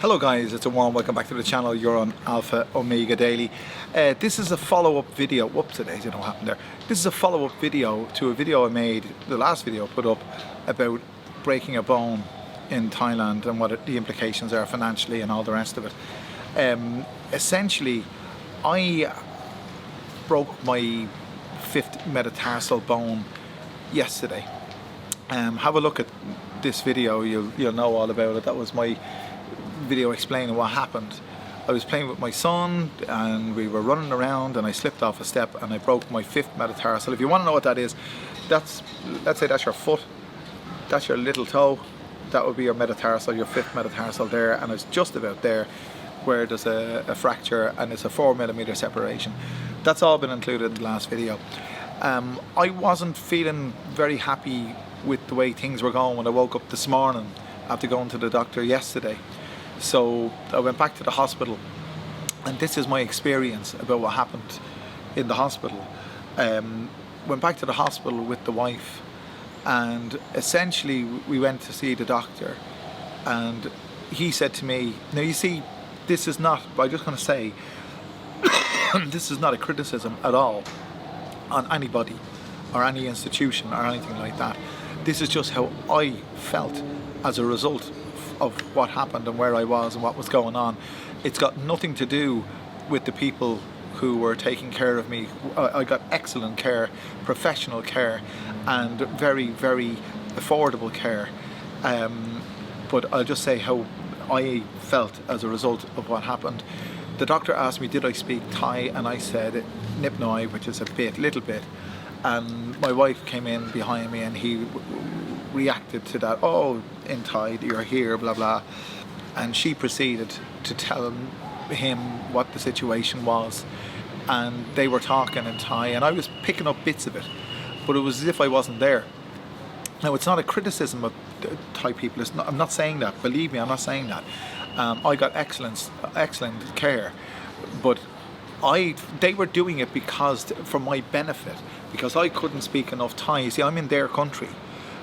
Hello guys, it's a warm welcome back to the channel. You're on Alpha Omega Daily. This is a follow-up video. Whoops, I don't know what happened there. This is a follow-up video to a video I made, the last video I put up, about breaking a bone in Thailand and what the implications are financially and all the rest of it. Essentially, I broke my 5th metatarsal bone yesterday. Have a look at this video, you'll know all about it. That was my video explaining what happened. I was playing with my son and we were running around and I slipped off a step and I broke my 5th metatarsal. If you want to know what that is, let's say that's your foot, that's your little toe, that would be your metatarsal, your 5th metatarsal there, and it's just about there where there's a fracture and it's a 4mm separation. That's all been included in the last video. I wasn't feeling very happy with the way things were going when I woke up this morning after going to the doctor yesterday. So I went back to the hospital, and this is my experience about what happened in the hospital. Went back to the hospital with the wife, and essentially we went to see the doctor, and he said to me, now you see, this is not, I'm just going to say, this is not a criticism at all on anybody or any institution or anything like that. This is just how I felt as a result of what happened and where I was and what was going on. It's got nothing to do with the people who were taking care of me. I got excellent care, professional care, and very, very affordable care. But I'll just say how I felt as a result of what happened. The doctor asked me, did I speak Thai? And I said Nip Noi, which is a little bit. And my wife came in behind me and he reacted to that, oh, in Thai, you're here, blah, blah. And she proceeded to tell him what the situation was. And they were talking in Thai and I was picking up bits of it, but it was as if I wasn't there. Now, it's not a criticism of Thai people. I'm not saying that. Believe me, I'm not saying that. I got excellent care, but they were doing it for my benefit, because I couldn't speak enough Thai. You see, I'm in their country,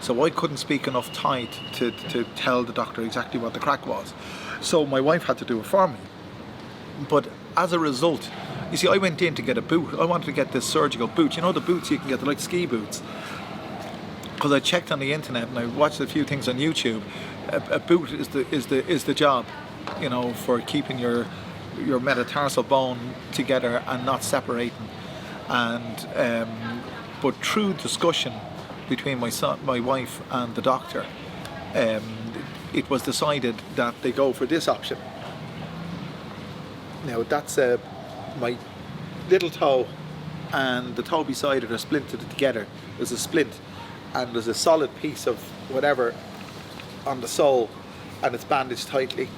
so I couldn't speak enough Thai to tell the doctor exactly what the crack was. So my wife had to do it for me. But as a result, you see, I went in to get a boot. I wanted to get this surgical boot. You know the boots you can get, like ski boots. Because I checked on the internet and I watched a few things on YouTube. A boot is the job, you know, for keeping your metatarsal bone together and not separating. And but through discussion between my wife and the doctor, it was decided that they go for this option. Now that's my little toe and the toe beside it are splinted together. There's a splint and there's a solid piece of whatever on the sole, and it's bandaged tightly,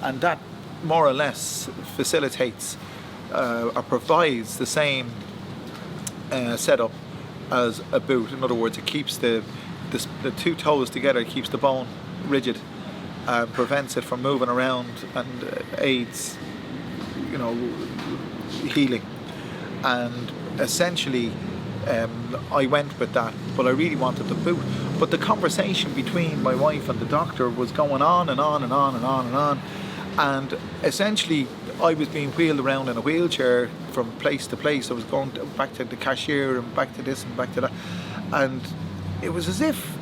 and that more or less facilitates or provides the same setup as a boot. In other words, it keeps the two toes together, it keeps the bone rigid and prevents it from moving around and aids, you know, healing. And essentially I went with that, but I really wanted the boot. But the conversation between my wife and the doctor was going on and on and on and on and on, and essentially I was being wheeled around in a wheelchair from place to place. I was going back to the cashier and back to this and back to that, and it was as if,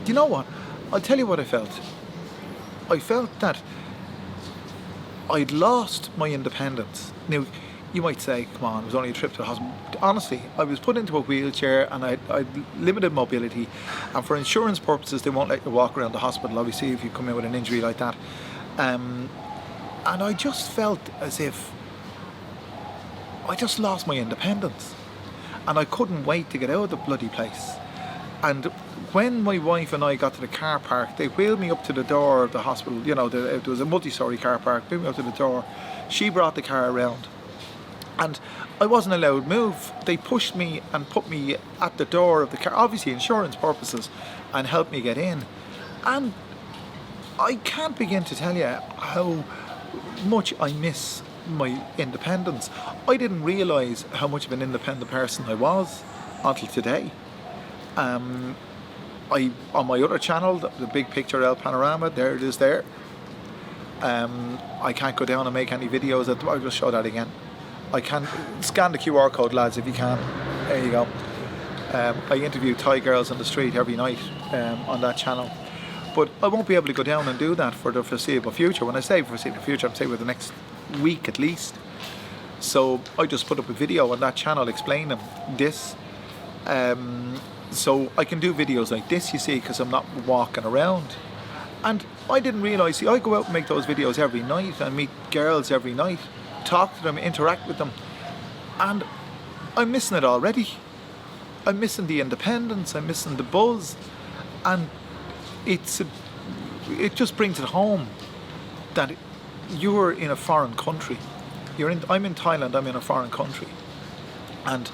you know what, I'll tell you what I felt. I felt that I'd lost my independence. Now, you might say, come on, it was only a trip to the hospital. Honestly, I was put into a wheelchair and I limited mobility, and for insurance purposes they won't let you walk around the hospital, obviously, if you come in with an injury like that. And I just felt as if I just lost my independence and I couldn't wait to get out of the bloody place. And when my wife and I got to the car park, they wheeled me up to the door of the hospital. You know, there was a multi-storey car park, wheeled me up to the door. She brought the car around and I wasn't allowed to move. They pushed me and put me at the door of the car, obviously insurance purposes, and helped me get in. And I can't begin to tell you how much I miss my independence. I didn't realise how much of an independent person I was until today. On my other channel, the big picture El Panorama, there it is there. I can't go down and make any videos. I'll just show that again. I can scan the QR code, lads, if you can. There you go. I interview Thai girls on the street every night on that channel. But I won't be able to go down and do that for the foreseeable future. When I say foreseeable future, I'm saying with the next week at least. So I just put up a video on that channel explaining this. So I can do videos like this, you see, because I'm not walking around. And I didn't realise, see, I go out and make those videos every night and meet girls every night, talk to them, interact with them. And I'm missing it already. I'm missing the independence, I'm missing the buzz. And it just brings it home that you're in a foreign country. I'm in Thailand, I'm in a foreign country. And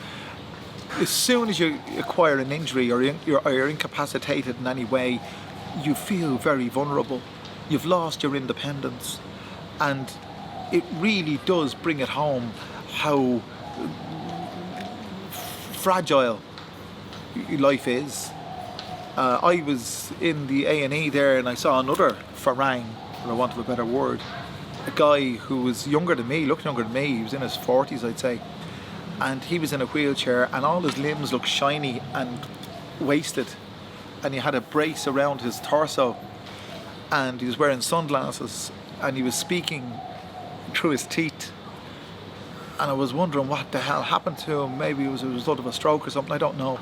as soon as you acquire an injury or you're incapacitated in any way, you feel very vulnerable. You've lost your independence. And it really does bring it home how fragile life is. I was in the A&E there and I saw another farang, for want of a better word, a guy who was younger than me, looked younger than me, he was in his 40s I'd say, and he was in a wheelchair and all his limbs looked shiny and wasted, and he had a brace around his torso and he was wearing sunglasses and he was speaking through his teeth, and I was wondering what the hell happened to him. Maybe it was a result of a stroke or something, I don't know.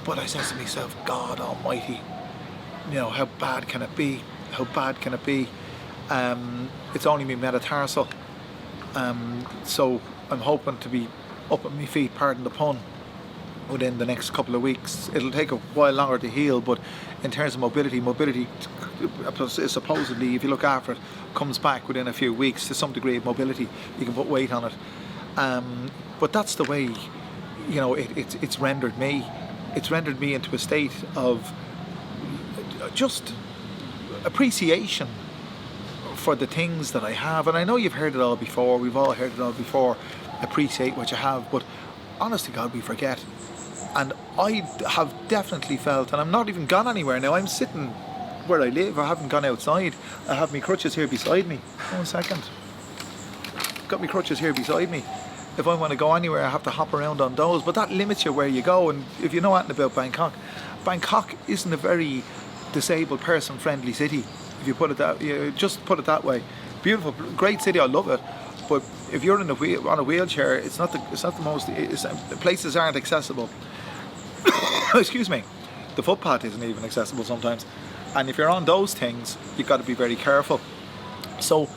But I said to myself, God almighty, you know, how bad can it be? How bad can it be? It's only my metatarsal. So I'm hoping to be up at my feet, pardon the pun, within the next couple of weeks. It'll take a while longer to heal, but in terms of mobility supposedly, if you look after it, comes back within a few weeks to some degree of mobility. You can put weight on it. But that's the way, you know, it's rendered me. It's rendered me into a state of just appreciation for the things that I have. And I know you've heard it all before, we've all heard it all before, appreciate what you have, but honest to God, we forget. And I have definitely felt, and I'm not even gone anywhere now, I'm sitting where I live, I haven't gone outside. I have my crutches here beside me. 1 second. Got my crutches here beside me. If I want to go anywhere, I have to hop around on those, but that limits you where you go. And if you know anything about Bangkok isn't a very disabled person friendly city, if you put it that, you just put it that way. Beautiful, great city, I love it, but if you're on a wheelchair, it's not the most, the places aren't accessible. Excuse me, the footpath isn't even accessible sometimes, and if you're on those things, you've got to be very careful. So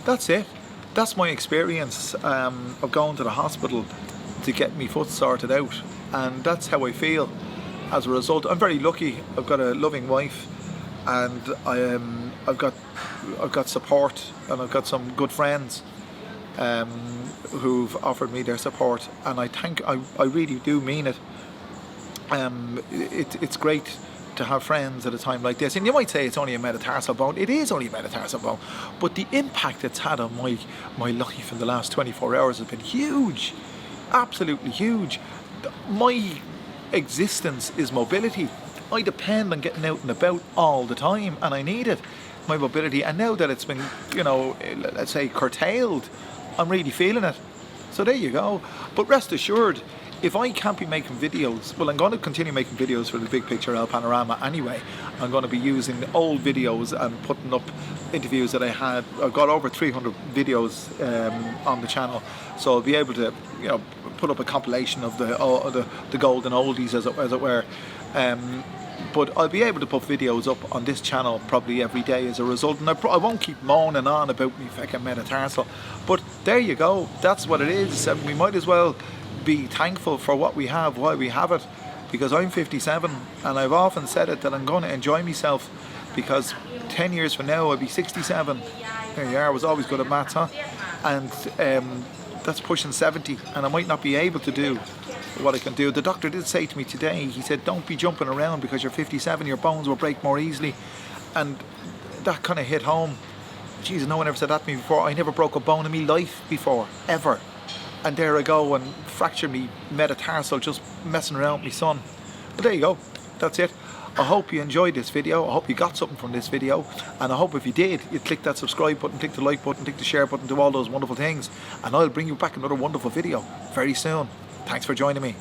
that's it. That's my experience of going to the hospital to get my foot sorted out, and that's how I feel as a result. I'm very lucky. I've got a loving wife, and I've got support, and I've got some good friends who've offered me their support, and I really do mean it. It's great to have friends at a time like this. And you might say it's only a metatarsal bone. It is only a metatarsal bone, but the impact it's had on my life in the last 24 hours has been huge, absolutely huge. My existence is mobility. I depend on getting out and about all the time, and I need it, my mobility. And now that it's been, you know, let's say curtailed, I'm really feeling it. So there you go. But rest assured, if I can't be making videos, well, I'm going to continue making videos for the Big Picture El Panorama anyway. I'm going to be using old videos and putting up interviews that I had. I've got over 300 videos on the channel, so I'll be able to, you know, put up a compilation of the golden oldies, as it were. But I'll be able to put videos up on this channel probably every day as a result, and I won't keep moaning on about me fucking metatarsal. But there you go, that's what it is, and we might as well be thankful for what we have while we have it, because I'm 57 and I've often said it that I'm going to enjoy myself, because 10 years from now I'll be 67. There you are, I was always good at maths, huh? And that's pushing 70, and I might not be able to do what I can do. The doctor did say to me today, he said, don't be jumping around because you're 57, your bones will break more easily. And that kind of hit home. Jeez, no one ever said that to me before. I never broke a bone in my life before, ever. And there I go and fracture me metatarsal just messing around with my son. But there you go, that's it. I hope you enjoyed this video. I hope you got something from this video, and I hope if you did, you click that subscribe button, click the like button, click the share button, do all those wonderful things, and I'll bring you back another wonderful video very soon. Thanks for joining me.